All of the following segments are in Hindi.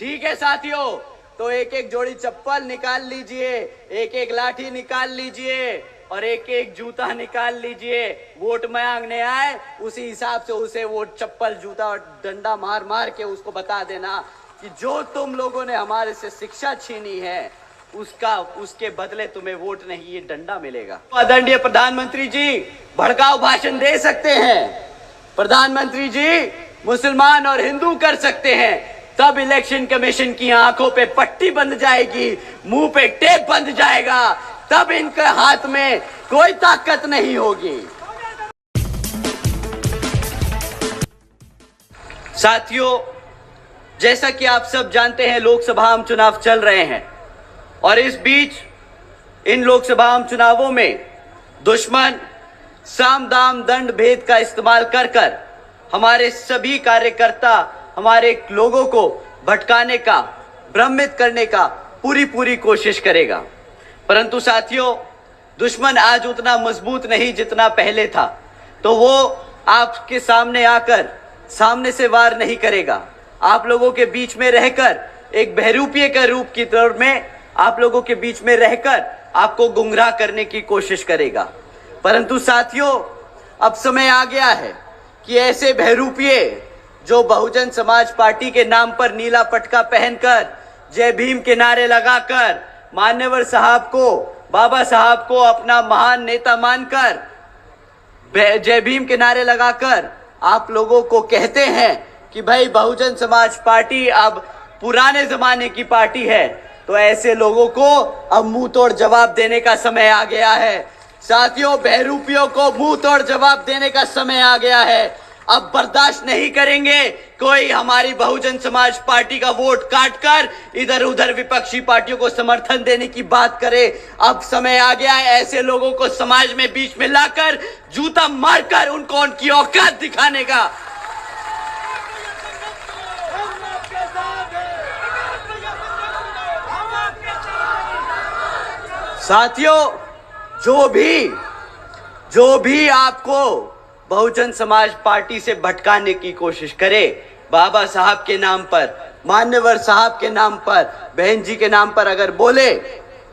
ठीक है साथियों, तो एक एक जोड़ी चप्पल निकाल लीजिए, एक एक लाठी निकाल लीजिए और एक एक जूता निकाल लीजिए। वोट मांगने आए उसी हिसाब से उसे वो चप्पल जूता और डंडा मार मार के उसको बता देना कि जो तुम लोगों ने हमारे से शिक्षा छीनी है उसके बदले तुम्हें वोट नहीं, ये डंडा मिलेगा। आदरणीय प्रधानमंत्री जी भड़काऊ भाषण दे सकते हैं, प्रधानमंत्री जी मुसलमान और हिंदू कर सकते हैं, तब इलेक्शन कमीशन की आंखों पे पट्टी बंध जाएगी, मुंह पे टेप बंध जाएगा, तब इनके हाथ में कोई ताकत नहीं होगी। साथियों, जैसा कि आप सब जानते हैं लोकसभा चुनाव चल रहे हैं और इस बीच इन लोकसभा चुनावों में दुश्मन साम दाम दंड भेद का इस्तेमाल कर कर हमारे सभी कार्यकर्ता, हमारे लोगों को भटकाने का, भ्रमित करने का पूरी कोशिश करेगा। परंतु साथियों, दुश्मन आज उतना मजबूत नहीं जितना पहले था, तो वो आपके सामने आकर सामने से वार नहीं करेगा। आप लोगों के बीच में रहकर एक बहरूपिये का रूप की तौर में आप लोगों के बीच में रहकर आपको गुमराह करने की कोशिश करेगा। परंतु साथियों, अब समय आ गया है कि ऐसे बहरूपिये जो बहुजन समाज पार्टी के नाम पर नीला पटका पहनकर, जय भीम के नारे लगाकर, मान्यवर साहब को, बाबा साहब को अपना महान नेता मानकर, जय भीम के नारे लगाकर आप लोगों को कहते हैं कि भाई बहुजन समाज पार्टी अब पुराने जमाने की पार्टी है, तो ऐसे लोगों को अब मुंह तोड़ जवाब देने का समय आ गया है। साथियों, बहरूपियों को मुंह तोड़ जवाब देने का समय आ गया है। अब बर्दाश्त नहीं करेंगे कोई हमारी बहुजन समाज पार्टी का वोट काटकर इधर उधर विपक्षी पार्टियों को समर्थन देने की बात करे। अब समय आ गया है ऐसे लोगों को समाज में बीच में लाकर जूता मारकर उनको उनकी औकात दिखाने का। साथियों, जो भी आपको बहुजन समाज पार्टी से भटकाने की कोशिश करे, बाबा साहब के नाम पर, मान्यवर साहब के नाम पर, बहन जी के नाम पर अगर बोले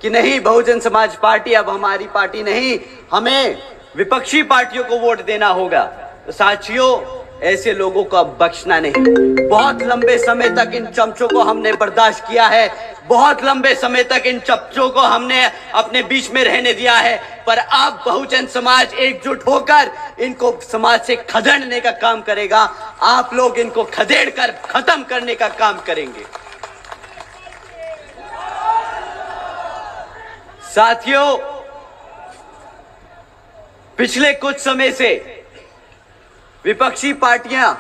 कि नहीं बहुजन समाज पार्टी अब हमारी पार्टी नहीं, हमें विपक्षी पार्टियों को वोट देना होगा, तो साथियों ऐसे लोगों को अब बख्शना नहीं। बहुत लंबे समय तक इन चमचों को हमने बर्दाश्त किया है, बहुत लंबे समय तक इन चमचों को हमने अपने बीच में रहने दिया है, पर अब बहुजन समाज एकजुट होकर इनको समाज से खदेड़ने का काम करेगा। आप लोग इनको खदेड़ कर खत्म करने का काम करेंगे। साथियों, पिछले कुछ समय से विपक्षी पार्टियां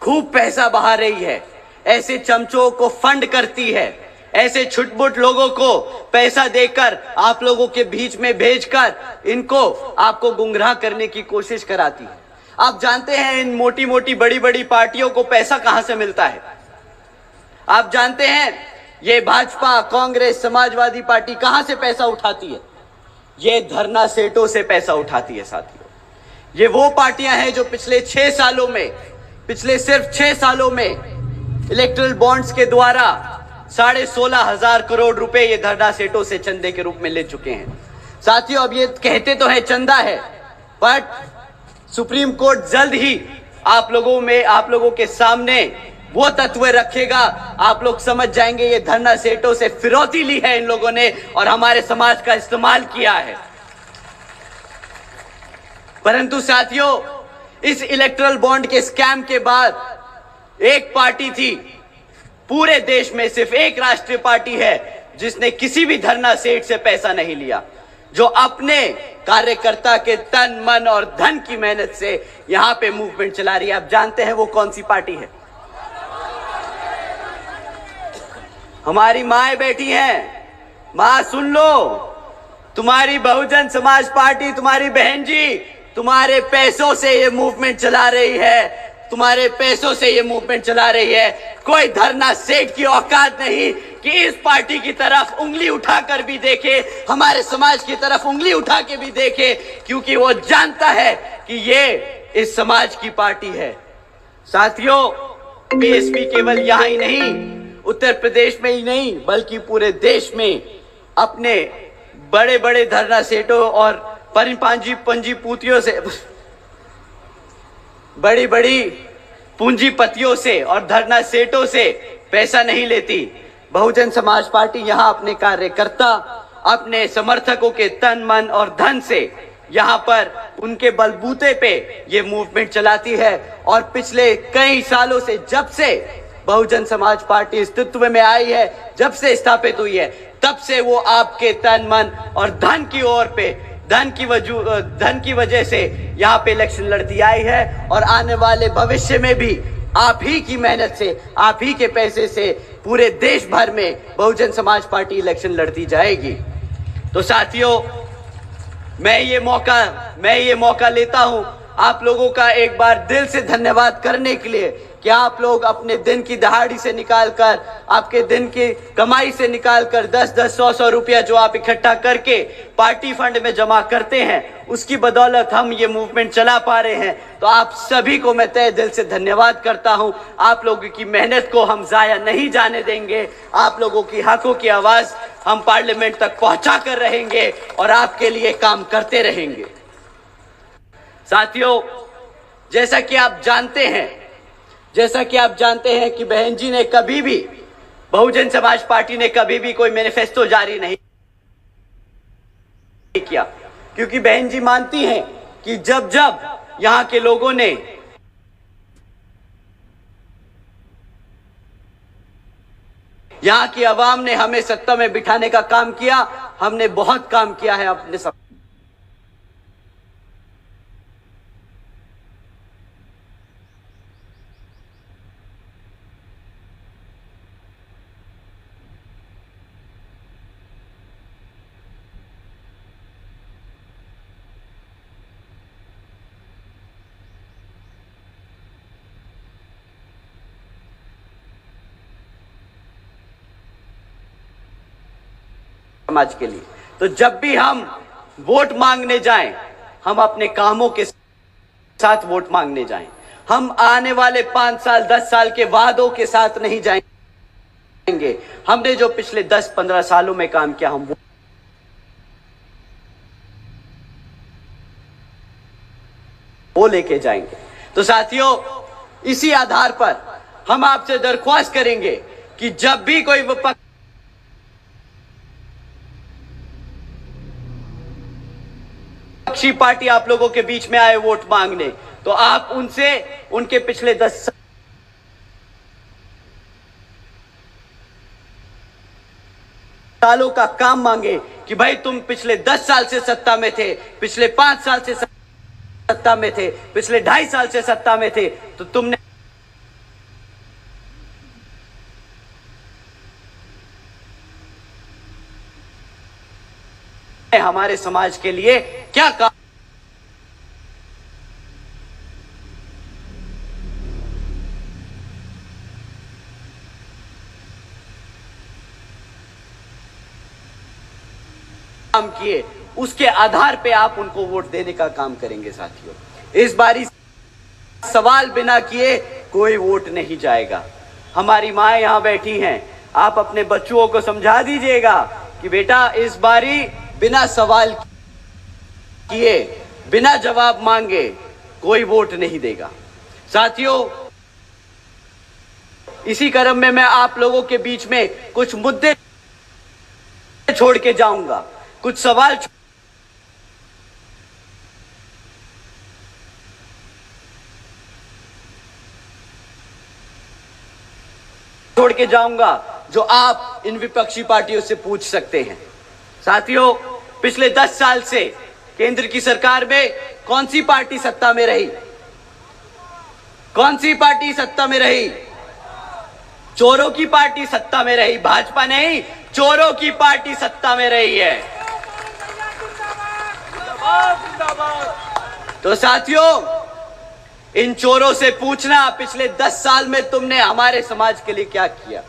खूब पैसा बहा रही है, ऐसे चमचों को फंड करती है, ऐसे छुटपुट लोगों को पैसा देकर आप लोगों के बीच में भेजकर इनको आपको गुमराह करने की कोशिश कराती है। आप जानते हैं इन मोटी मोटी बड़ी बड़ी पार्टियों को पैसा कहां से मिलता है? आप जानते हैं ये भाजपा, कांग्रेस, समाजवादी पार्टी कहां से पैसा उठाती है? ये धरना सेठों से पैसा उठाती है। साथियों, ये वो पार्टियां हैं जो पिछले सिर्फ 6 सालों में इलेक्ट्रल बॉन्ड्स के द्वारा 16,500 करोड़ रुपए ये धरना सेठों से चंदे के रूप में ले चुके हैं। साथियों, अब ये कहते तो है चंदा है, बट सुप्रीम कोर्ट जल्द ही आप लोगों के सामने वो तत्व रखेगा, आप लोग समझ जाएंगे ये धरना सेठों से फिरौती ली है इन लोगों ने और हमारे समाज का इस्तेमाल किया है। परंतु साथियों, इस इलेक्ट्रल बॉन्ड के स्कैम के बाद एक पार्टी थी, पूरे देश में सिर्फ एक राष्ट्रीय पार्टी है जिसने किसी भी धरना सेठ से पैसा नहीं लिया, जो अपने कार्यकर्ता के तन, मन और धन की मेहनत से यहां पे मूवमेंट चला रही है। आप जानते हैं वो कौन सी पार्टी है? हमारी माएं बैठी हैं, मां सुन लो, तुम्हारी बहुजन समाज पार्टी, तुम्हारी बहन जी तुम्हारे पैसों से ये मूवमेंट चला रही है, तुम्हारे पैसों से ये मूवमेंट चला रही है। कोई धरना सेठ की औकात नहीं कि इस पार्टी की तरफ उंगली उठाकर भी देखे, हमारे समाज की तरफ उंगली उठा के भी देखे, क्योंकि वो जानता है कि ये इस समाज की पार्टी है। साथियों, बीएसपी केवल यहां ही नहीं, उत्तर प्रदेश में ही नहीं बल्कि पूरे देश में अपने बड़े बड़े धरना सेठों और पंजीपूतियों से, बड़ी बड़ी पूंजीपतियों से और धरना सेठों से पैसा नहीं लेती। बहुजन समाज पार्टी यहां अपने कार्यकर्ता, अपने समर्थकों के तन मन और धन से यहाँ पर उनके बलबूते पे ये मूवमेंट चलाती है। और पिछले कई सालों से, जब से बहुजन समाज पार्टी अस्तित्व में आई है, जब से स्थापित हुई है, तब से वो आपके तन मन और धन की ओर पे, धन की वजह से यहाँ पे इलेक्शन लड़ती आई है। और आने वाले भविष्य में भी आप ही की मेहनत से, आप ही के पैसे से पूरे देश भर में बहुजन समाज पार्टी इलेक्शन लड़ती जाएगी। तो साथियों, मैं ये मौका लेता हूं आप लोगों का एक बार दिल से धन्यवाद करने के लिए कि आप लोग अपने दिन की दहाड़ी से निकालकर, आपके दिन की कमाई से निकालकर 10-10, 100-100 रुपया जो आप इकट्ठा करके पार्टी फंड में जमा करते हैं, उसकी बदौलत हम ये मूवमेंट चला पा रहे हैं। तो आप सभी को मैं तहे दिल से धन्यवाद करता हूं। आप लोगों की मेहनत को हम जाया नहीं जाने देंगे। आप लोगों की हकों की आवाज हम पार्लियामेंट तक पहुंचा कर रहेंगे और आपके लिए काम करते रहेंगे। साथियों, जैसा कि आप जानते हैं कि बहन जी ने कभी भी, बहुजन समाज पार्टी ने कभी भी कोई मैनिफेस्टो जारी नहीं किया, क्योंकि बहन जी मानती हैं कि जब जब यहां के लोगों ने, यहां की आवाम ने हमें सत्ता में बिठाने का काम किया, हमने बहुत काम किया है अपने सब। समाज के लिए। तो जब भी हम वोट मांगने जाएं, हम अपने कामों के साथ वोट मांगने जाएं। हम आने वाले 5 साल 10 साल के वादों के साथ नहीं जाएंगे। हमने जो पिछले 10-15 सालों में काम किया, हम वो लेके जाएंगे। तो साथियों, इसी आधार पर हम आपसे दरख्वास्त करेंगे कि जब भी कोई विपक्षी पार्टी आप लोगों के बीच में आए वोट मांगने, तो आप उनसे उनके पिछले 10 सालों का काम मांगे कि भाई तुम पिछले 10 साल से सत्ता में थे, पिछले 5 साल से सत्ता में थे, पिछले 2.5 साल से सत्ता में थे, तो तुमने हमारे समाज के लिए क्या काम किए, उसके आधार पे आप उनको वोट देने का काम करेंगे। साथियों, इस बारी सवाल बिना किए कोई वोट नहीं जाएगा। हमारी माँ यहां बैठी हैं, आप अपने बच्चों को समझा दीजिएगा कि बेटा इस बारी बिना सवाल किए, बिना जवाब मांगे कोई वोट नहीं देगा। साथियों, इसी क्रम में मैं आप लोगों के बीच में कुछ मुद्दे छोड़ के जाऊंगा, कुछ सवाल छोड़ के जाऊंगा जो आप इन विपक्षी पार्टियों से पूछ सकते हैं। साथियों, पिछले 10 साल से केंद्र की सरकार में कौन सी पार्टी सत्ता में रही? कौन सी पार्टी सत्ता में रही? चोरों की पार्टी सत्ता में रही, भाजपा नहीं, चोरों की पार्टी सत्ता में रही है। तो साथियों, इन चोरों से पूछना पिछले 10 साल में तुमने हमारे समाज के लिए क्या किया।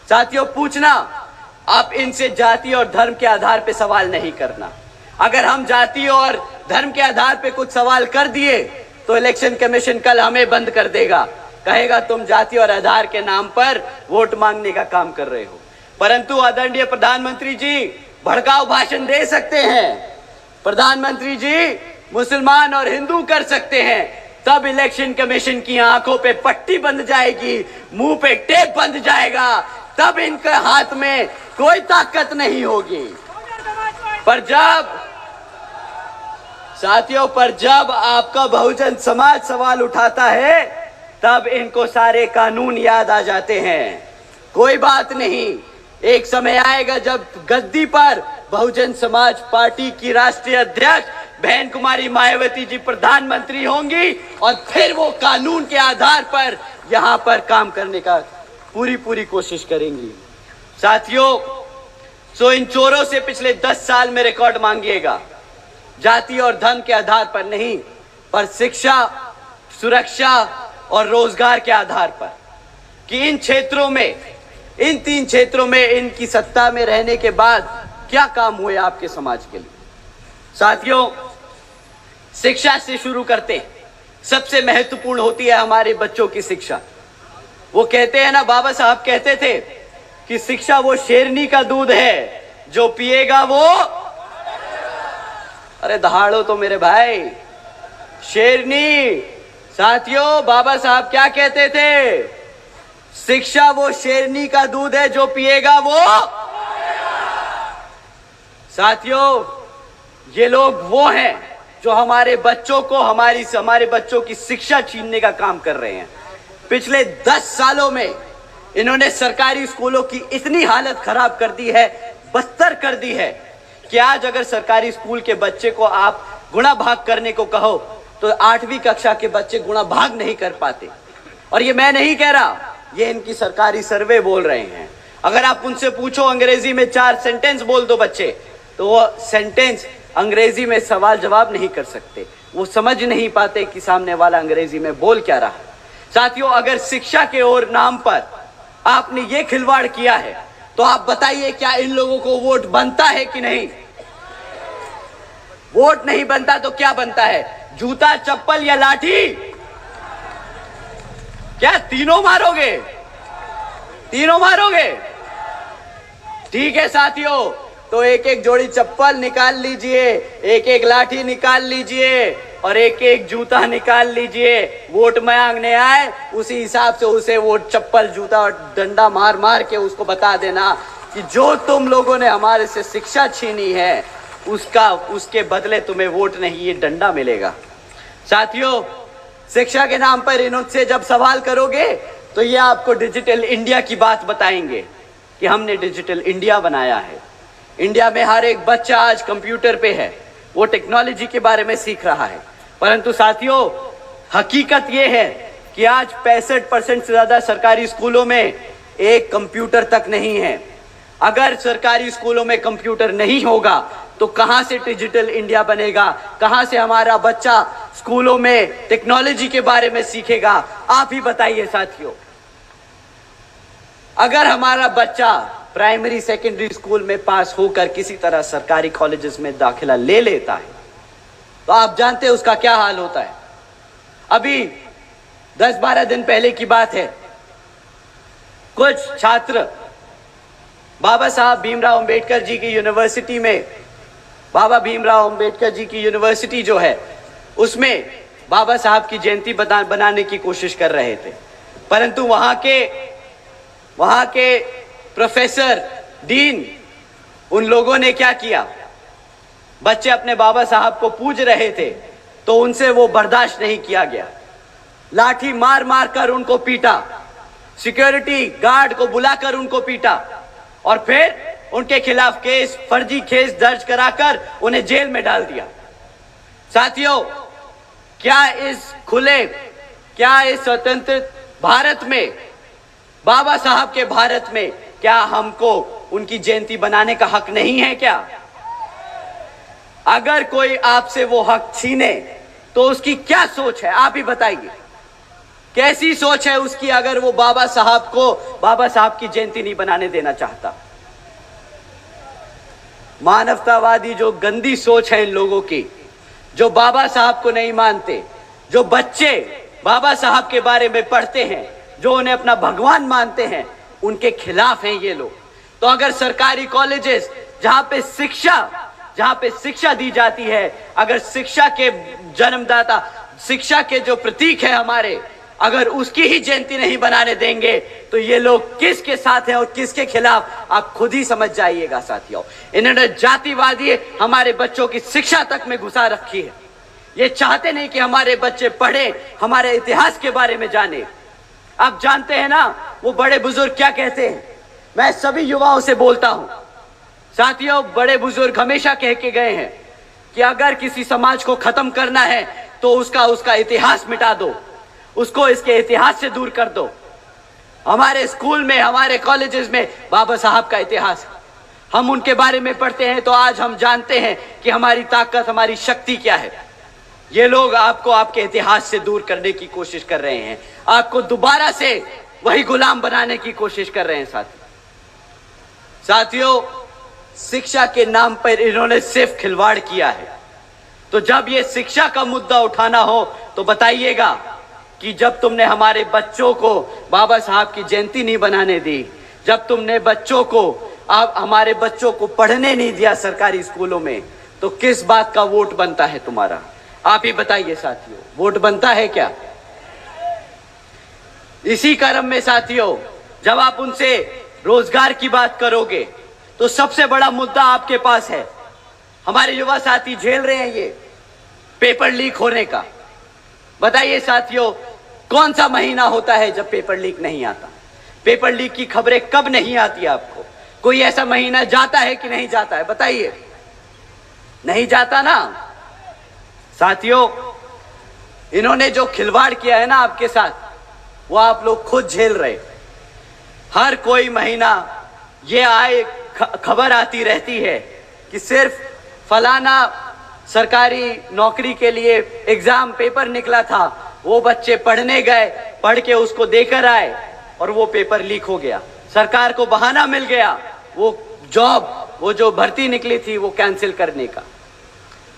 साथियों, पूछना, आप इनसे जाति और धर्म के आधार पे सवाल नहीं करना। अगर हम जाति और धर्म के आधार पे कुछ सवाल कर दिए तो इलेक्शन कमीशन कल हमें बंद कर देगा, कहेगा तुम जाति और आधार के नाम पर वोट मांगने का काम कर रहे हो। परंतु आदरणीय प्रधानमंत्री जी भड़काऊ भाषण दे सकते हैं, प्रधानमंत्री जी मुसलमान और हिंदू कर सकते हैं, तब इलेक्शन कमीशन की आंखों पे पट्टी बंध जाएगी, मुंह पे टेप बंध जाएगा, तब इनके हाथ में कोई ताकत नहीं होगी। पर जब आपका बहुजन समाज सवाल उठाता है तब इनको सारे कानून याद आ जाते हैं। कोई बात नहीं, एक समय आएगा जब गद्दी पर बहुजन समाज पार्टी की राष्ट्रीय अध्यक्ष बहन कुमारी मायावती जी प्रधानमंत्री होंगी और फिर वो कानून के आधार पर यहां पर काम करने का पूरी कोशिश करेंगी। साथियों, सो इन चोरों से पिछले 10 साल में रिकॉर्ड मांगिएगा, जाति और धन के आधार पर नहीं, पर शिक्षा, सुरक्षा और रोजगार के आधार पर, कि इन क्षेत्रों में, इन 3 क्षेत्रों में इनकी सत्ता में रहने के बाद क्या काम हुए आपके समाज के लिए। साथियों, शिक्षा से शुरू करते, सबसे महत्वपूर्ण होती है हमारे बच्चों की शिक्षा। वो कहते हैं ना, बाबा साहब कहते थे कि शिक्षा वो शेरनी का दूध है, जो पिएगा वो, अरे दहाड़ो तो मेरे भाई, शेरनी। साथियों, बाबा साहब क्या कहते थे? शिक्षा वो शेरनी का दूध है, जो पिएगा वो। साथियों, ये लोग वो हैं जो हमारे बच्चों को, हमारे बच्चों की शिक्षा छीनने का काम कर रहे हैं। पिछले 10 सालों में इन्होंने सरकारी स्कूलों की इतनी हालत खराब कर दी है, बदतर कर दी है, कि आज अगर सरकारी स्कूल के बच्चे को आप गुणा भाग करने को कहो तो 8वीं कक्षा के बच्चे गुणा भाग नहीं कर पाते। और ये मैं नहीं कह रहा, ये इनकी सरकारी सर्वे बोल रहे हैं। अगर आप उनसे पूछो अंग्रेजी में 4 सेंटेंस बोल दो बच्चे, तो वो सेंटेंस अंग्रेजी में सवाल जवाब नहीं कर सकते, वो समझ नहीं पाते कि सामने वाला अंग्रेजी में बोल क्या रहा है। साथियों, अगर शिक्षा के और नाम पर आपने ये खिलवाड़ किया है तो आप बताइए, क्या इन लोगों को वोट बनता है कि नहीं? वोट नहीं बनता तो क्या बनता है? जूता, चप्पल या लाठी? क्या तीनों मारोगे? तीनों मारोगे? ठीक है साथियों, तो एक एक जोड़ी चप्पल निकाल लीजिए, एक एक लाठी निकाल लीजिए और एक एक जूता निकाल लीजिए। वोट मांगने आए, उसी हिसाब से उसे वो चप्पल, जूता और डंडा मार मार के उसको बता देना कि जो तुम लोगों ने हमारे से शिक्षा छीनी है, उसके बदले तुम्हें वोट नहीं, ये डंडा मिलेगा। साथियों, शिक्षा के नाम पर इनसे जब सवाल करोगे तो ये आपको डिजिटल इंडिया की बात बताएंगे कि हमने डिजिटल इंडिया बनाया है। इंडिया में हर एक बच्चा आज कंप्यूटर पे है, वो टेक्नोलॉजी के बारे में सीख रहा है। परंतु साथियों, हकीकत ये है कि आज 65% से ज्यादा सरकारी स्कूलों में एक कंप्यूटर तक नहीं है। अगर सरकारी स्कूलों में कंप्यूटर नहीं होगा तो कहां से डिजिटल इंडिया बनेगा? कहां से हमारा बच्चा स्कूलों में टेक्नोलॉजी के बारे में सीखेगा? आप ही बताइए साथियों। अगर हमारा बच्चा प्राइमरी सेकेंडरी स्कूल में पास होकर किसी तरह सरकारी कॉलेजेस में दाखिला ले लेता है तो आप जानते हैं उसका क्या हाल होता है। अभी 10-12 दिन पहले की बात है, कुछ छात्र बाबा साहब भीमराव अंबेडकर जी की यूनिवर्सिटी में, बाबा भीमराव अंबेडकर जी की यूनिवर्सिटी जो है उसमें बाबा साहब की जयंती बनाने की कोशिश कर रहे थे। परंतु वहां के प्रोफेसर, डीन, उन लोगों ने क्या किया? बच्चे अपने बाबा साहब को पूज रहे थे तो उनसे वो बर्दाश्त नहीं किया गया, लाठी मार मार कर उनको पीटा, सिक्योरिटी गार्ड को बुलाकर उनको पीटा और फिर उनके खिलाफ केस, फर्जी केस दर्ज कराकर उन्हें जेल में डाल दिया। साथियों, क्या इस स्वतंत्र भारत में, बाबा साहब के भारत में, क्या हमको उनकी जयंती बनाने का हक नहीं है क्या? अगर कोई आपसे वो हक छीने तो उसकी क्या सोच है? आप ही बताइए, कैसी सोच है उसकी अगर वो बाबा साहब की जयंती नहीं बनाने देना चाहता? मानवतावादी जो गंदी सोच है इन लोगों की, जो बाबा साहब को नहीं मानते, जो बच्चे बाबा साहब के बारे में पढ़ते हैं, जो उन्हें अपना भगवान मानते हैं, उनके खिलाफ हैं ये लोग। तो अगर सरकारी कॉलेजेस जहां पे शिक्षा दी जाती है, अगर शिक्षा के जन्मदाता, शिक्षा के जो प्रतीक है हमारे, अगर उसकी ही जयंती नहीं बनाने देंगे तो ये लोग किसके साथ हैं और किसके खिलाफ, आप खुद ही समझ जाइएगा साथियों। इन्होंने जातिवादी हमारे बच्चों की शिक्षा तक में घुसा रखी है। ये चाहते नहीं कि हमारे बच्चे पढ़े, हमारे इतिहास के बारे में जाने। आप जानते हैं ना वो बड़े बुजुर्ग क्या कहते हैं? मैं सभी युवाओं से बोलता हूं साथियों, बड़े बुजुर्ग हमेशा कह के गए हैं कि अगर किसी समाज को खत्म करना है तो उसका इतिहास मिटा दो, उसको इसके इतिहास से दूर कर दो। हमारे स्कूल में, हमारे कॉलेजेस में बाबा साहब का इतिहास है। हम उनके बारे में पढ़ते हैं तो आज हम जानते हैं कि हमारी ताकत, हमारी शक्ति क्या है। ये लोग आपको आपके इतिहास से दूर करने की कोशिश कर रहे हैं, आपको दोबारा से वही गुलाम बनाने की कोशिश कर रहे हैं साथियों, शिक्षा के नाम पर इन्होंने सिर्फ खिलवाड़ किया है। तो जब ये शिक्षा का मुद्दा उठाना हो तो बताइएगा कि जब तुमने हमारे बच्चों को बाबा साहब की जयंती नहीं बनाने दी, जब तुमने हमारे बच्चों को पढ़ने नहीं दिया सरकारी स्कूलों में, तो किस बात का वोट बनता है तुम्हारा? आप ही बताइए साथियों, वोट बनता है क्या? इसी क्रम में साथियों, जब आप उनसे रोजगार की बात करोगे तो सबसे बड़ा मुद्दा आपके पास है। हमारे युवा साथी झेल रहे हैं ये पेपर लीक होने का। बताइए साथियों, कौन सा महीना होता है जब पेपर लीक नहीं आता? पेपर लीक की खबरें कब नहीं आती आपको? कोई ऐसा महीना जाता है कि नहीं जाता है? बताइए, नहीं जाता ना साथियों। इन्होंने जो खिलवाड़ किया है ना आपके साथ, वो आप लोग खुद झेल रहे। हर कोई महीना ये खबर आती रहती है कि सिर्फ फलाना सरकारी नौकरी के लिए एग्जाम पेपर निकला था, वो बच्चे पढ़ने गए, पढ़ के उसको देकर आए और वो पेपर लीक हो गया। सरकार को बहाना मिल गया वो जो भर्ती निकली थी वो कैंसिल करने का।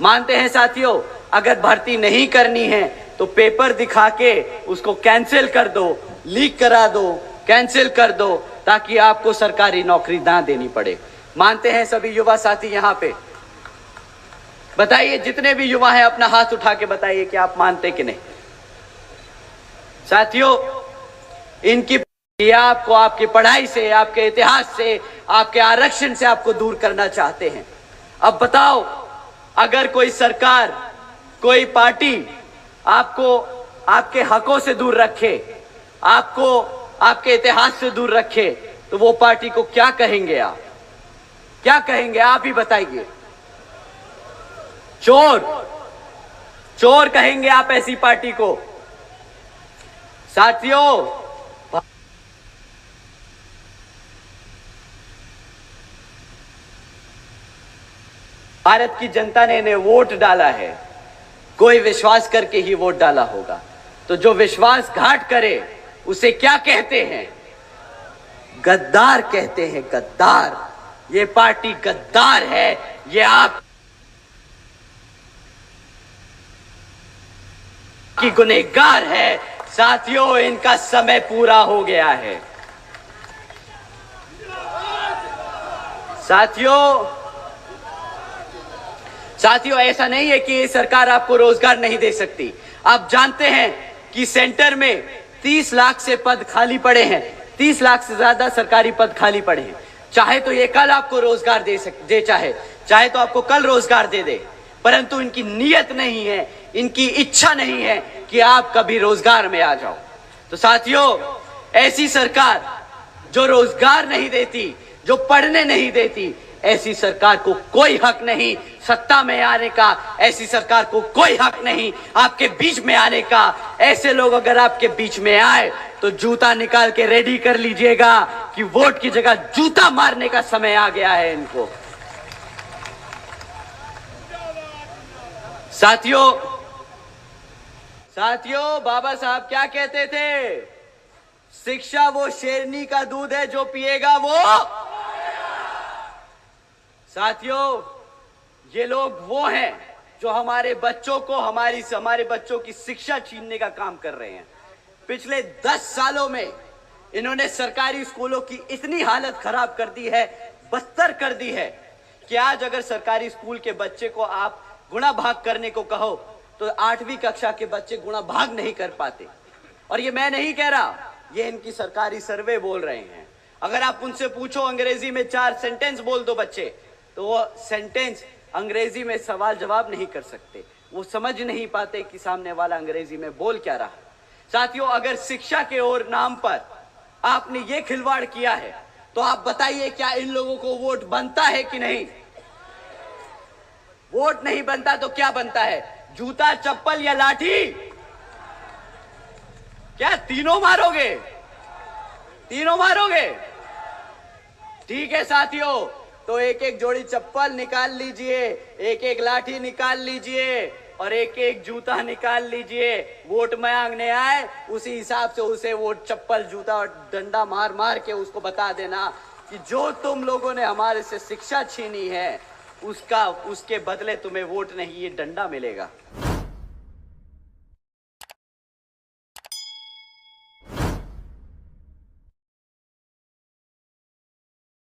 मानते हैं साथियों, अगर भर्ती नहीं करनी है तो पेपर दिखा के उसको कैंसिल कर दो, लीक करा दो, कैंसिल कर दो, ताकि आपको सरकारी नौकरी ना देनी पड़े। मानते हैं सभी युवा साथी यहाँ पे? बताइए, जितने भी युवा हैं अपना हाथ उठा के बताइए कि आप मानते कि नहीं। साथियों, ये आपको आपकी पढ़ाई से, आपके इतिहास से, आपके आरक्षण से आपको दूर करना चाहते हैं। अब बताओ, अगर कोई सरकार, कोई पार्टी आपको आपके हकों से दूर रखे, आपको आपके इतिहास से दूर रखे, तो वो पार्टी को क्या कहेंगे? आप क्या कहेंगे? आप ही बताइए। चोर कहेंगे आप ऐसी पार्टी को। साथियों, भारत की जनता ने इन्हें वोट डाला है, कोई विश्वास करके ही वोट डाला होगा। तो जो विश्वासघात करे उसे क्या कहते हैं? गद्दार कहते हैं, गद्दार। ये पार्टी गद्दार है, ये आप की गुनहगार है। साथियों, इनका समय पूरा हो गया है। साथियों, ऐसा नहीं है कि ये सरकार आपको रोजगार नहीं दे सकती। आप जानते हैं कि सेंटर में 30 लाख से पद खाली पड़े हैं, 30 लाख से ज्यादा सरकारी पद खाली पड़े हैं। चाहे तो ये कल आपको रोजगार दे चाहे तो आपको कल रोजगार दे, परंतु इनकी नीयत नहीं है, इनकी इच्छा नहीं है कि आप कभी रोजगार में आ जाओ। तो साथियों, ऐसी सरकार जो रोजगार नहीं देती, जो पढ़ने नहीं देती, ऐसी सरकार को कोई हक नहीं सत्ता में आने का। ऐसी सरकार को कोई हक नहीं आपके बीच में आने का। ऐसे लोग अगर आपके बीच में आए तो जूता निकाल के रेडी कर लीजिएगा कि वोट की जगह जूता मारने का समय आ गया है इनको। साथियों, बाबा साहब क्या कहते थे? शिक्षा वो शेरनी का दूध है, जो पिएगा वो। साथियों, ये लोग वो हैं जो हमारे बच्चों को हमारे बच्चों की शिक्षा छीनने का काम कर रहे हैं। पिछले 10 सालों में इन्होंने सरकारी स्कूलों की इतनी हालत खराब कर दी है, बदतर कर दी है कि आज अगर सरकारी स्कूल के बच्चे को आप गुणा भाग करने को कहो तो 8वीं कक्षा के बच्चे गुणा भाग नहीं कर पाते। और ये मैं नहीं कह रहा, ये इनकी सरकारी सर्वे बोल रहे हैं। अगर आप उनसे पूछो अंग्रेजी में 4 सेंटेंस बोल दो बच्चे, तो वो सेंटेंस अंग्रेजी में सवाल जवाब नहीं कर सकते। वो समझ नहीं पाते कि सामने वाला अंग्रेजी में बोल क्या रहा। साथियों, अगर शिक्षा के और नाम पर आपने ये खिलवाड़ किया है तो आप बताइए, क्या इन लोगों को वोट बनता है कि नहीं? वोट नहीं बनता तो क्या बनता है? जूता, चप्पल या लाठी? क्या तीनों मारोगे? तीनों मारोगे? ठीक है साथियों, तो एक एक जोड़ी चप्पल निकाल लीजिए, एक एक लाठी निकाल लीजिए और एक एक जूता निकाल लीजिए। वोट मांगने आए उसी हिसाब से उसे वोट, चप्पल, जूता और डंडा मार मार के उसको बता देना कि जो तुम लोगों ने हमारे से शिक्षा छीनी है उसके बदले तुम्हें वोट नहीं, ये डंडा मिलेगा।